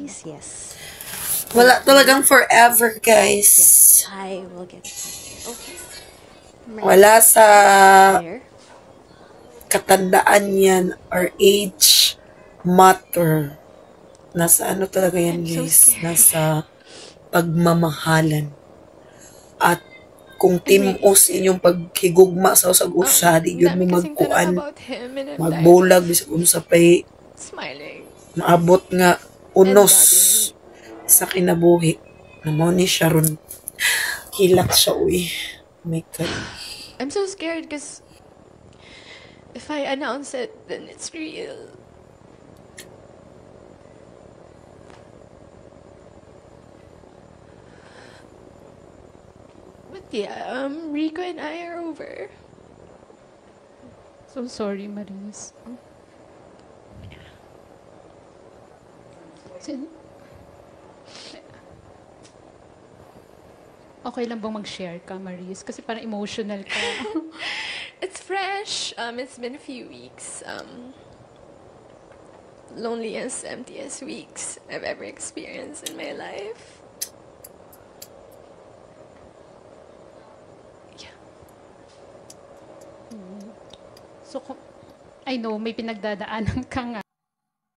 please? Yes. Wala talagang forever, guys. Yes, I will get it. Okay. Wala sa There. katandaan yan or age matter. Nasa ano talaga yan, I'm so guys? scared. Nasa pagmamahalan. At kung timos inyong paghigugma sa usag-usa, di yun mo Dami kasing tanong magkuan, about him and I'm magbulag, bisag unsa pa'y smiling. maabot nga unos And sa kinabuhi. Namo ni Sharon. Hilak siya, uy. Oh my God. I'm so scared because if I announce it, then it's real. But yeah, Rico and I are over. So sorry, Maris. Sin- Okay lang bang mag-share ka, Maris? Kasi parang emotional ka. It's fresh. It's been a few weeks. Loneliest, emptiest weeks I've ever experienced in my life. Yeah. So, I know, may pinagdadaanan ka nga.